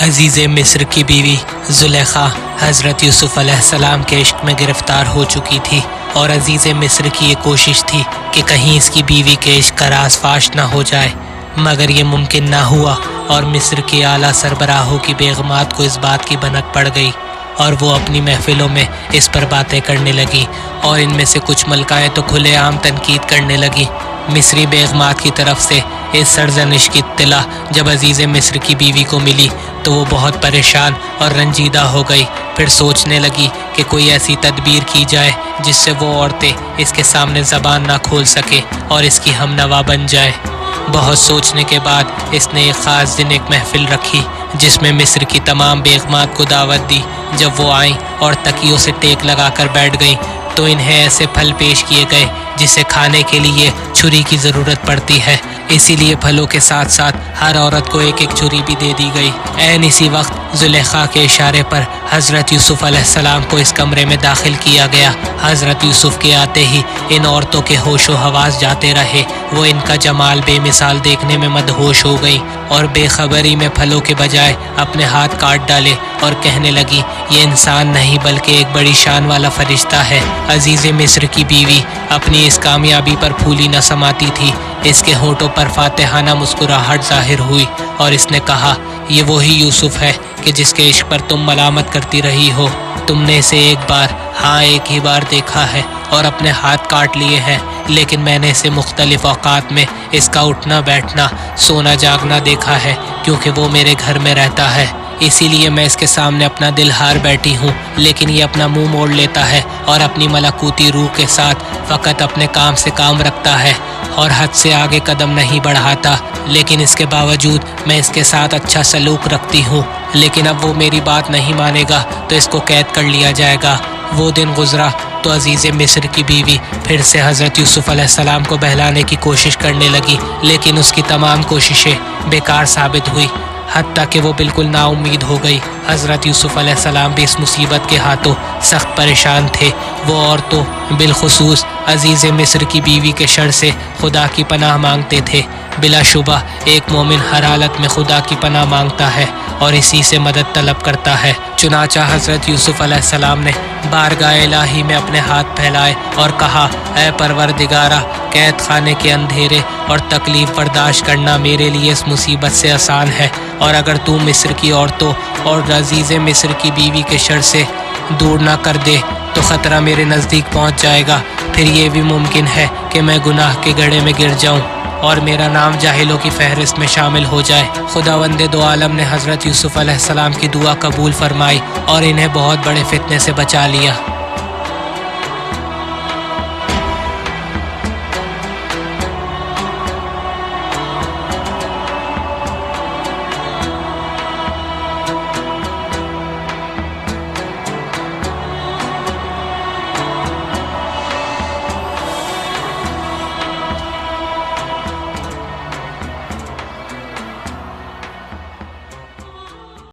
عزیز مصر کی بیوی زلیخا حضرت یوسف علیہ السلام کے عشق میں گرفتار ہو چکی تھی، اور عزیز مصر کی یہ کوشش تھی کہ کہیں اس کی بیوی کے عشق کا راز فاش نہ ہو جائے، مگر یہ ممکن نہ ہوا، اور مصر کی اعلیٰ سربراہوں کی بیگمات کو اس بات کی بھنک پڑ گئی، اور وہ اپنی محفلوں میں اس پر باتیں کرنے لگی، اور ان میں سے کچھ ملکائیں تو کھلے عام تنقید کرنے لگی۔ مصری بیگمات کی طرف سے اس سرزنش کی اطلاع جب عزیز مصر کی بیوی کو ملی تو وہ بہت پریشان اور رنجیدہ ہو گئی۔ پھر سوچنے لگی کہ کوئی ایسی تدبیر کی جائے جس سے وہ عورتیں اس کے سامنے زبان نہ کھول سکے اور اس کی ہمنوا بن جائے۔ بہت سوچنے کے بعد اس نے ایک خاص دن ایک محفل رکھی جس میں مصر کی تمام بیگمات کو دعوت دی۔ جب وہ آئیں اور تکیوں سے ٹیک لگا کر بیٹھ گئیں تو انہیں ایسے پھل پیش کیے گئے جسے کھانے کے لیے چھری کی ضرورت پڑتی ہے، اسی لیے پھلوں کے ساتھ ساتھ ہر عورت کو ایک ایک چھری بھی دے دی گئی۔ عین اسی وقت زلیخا کے اشارے پر حضرت یوسف علیہ السلام کو اس کمرے میں داخل کیا گیا۔ حضرت یوسف کے آتے ہی ان عورتوں کے ہوش و حواس جاتے رہے، وہ ان کا جمال بے مثال دیکھنے میں مدہوش ہو گئی، اور بے خبری میں پھلوں کے بجائے اپنے ہاتھ کاٹ ڈالے اور کہنے لگی، یہ انسان نہیں بلکہ ایک بڑی شان والا فرشتہ ہے۔ عزیز مصر کی بیوی اپنی اس کامیابی پر پھولی نہ سماتی تھی، اس کے ہونٹوں پر فاتحانہ مسکراہٹ ظاہر ہوئی، اور اس نے کہا، یہ وہی یوسف ہے کہ جس کے عشق پر تم ملامت کرتی رہی ہو۔ تم نے اسے ایک ہی بار دیکھا ہے اور اپنے ہاتھ کاٹ لیے ہیں، لیکن میں نے اسے مختلف اوقات میں اس کا اٹھنا بیٹھنا، سونا جاگنا دیکھا ہے، کیونکہ وہ میرے گھر میں رہتا ہے، اسی لیے میں اس کے سامنے اپنا دل ہار بیٹھی ہوں، لیکن یہ اپنا منہ موڑ لیتا ہے اور اپنی ملکوتی روح کے ساتھ فقط اپنے کام سے کام رکھتا ہے اور حد سے آگے قدم نہیں بڑھاتا، لیکن اس کے باوجود میں اس کے ساتھ اچھا سلوک رکھتی ہوں، لیکن اب وہ میری بات نہیں مانے گا تو اس کو قید کر لیا جائے گا۔ وہ دن گزرا تو عزیز مصر کی بیوی پھر سے حضرت یوسف علیہ السلام کو بہلانے کی کوشش کرنے لگی، لیکن اس کی تمام کوششیں بیکار ثابت ہوئی، حتیٰ کہ وہ بالکل نا امید ہو گئی۔ حضرت یوسف علیہ السلام بھی اس مصیبت کے ہاتھوں سخت پریشان تھے۔ وہ عورتوں بالخصوص عزیز مصر کی بیوی کے شر سے خدا کی پناہ مانگتے تھے۔ بلا شبہ ایک مومن ہر حالت میں خدا کی پناہ مانگتا ہے اور اسی سے مدد طلب کرتا ہے۔ چنانچہ حضرت یوسف علیہ السلام نے بارگاہ الہی میں اپنے ہاتھ پھیلائے اور کہا، اے پروردگارا، قید خانے کے اندھیرے اور تکلیف برداشت کرنا میرے لیے اس مصیبت سے آسان ہے، اور اگر تو مصر کی عورتوں اور عزیز مصر کی بیوی کے شر سے دور نہ کر دے تو خطرہ میرے نزدیک پہنچ جائے گا، پھر یہ بھی ممکن ہے کہ میں گناہ کے گڑھے میں گر جاؤں اور میرا نام جاہلوں کی فہرست میں شامل ہو جائے۔ خداوند دو عالم نے حضرت یوسف علیہ السلام کی دعا قبول فرمائی اور انہیں بہت بڑے فتنے سے بچا لیا۔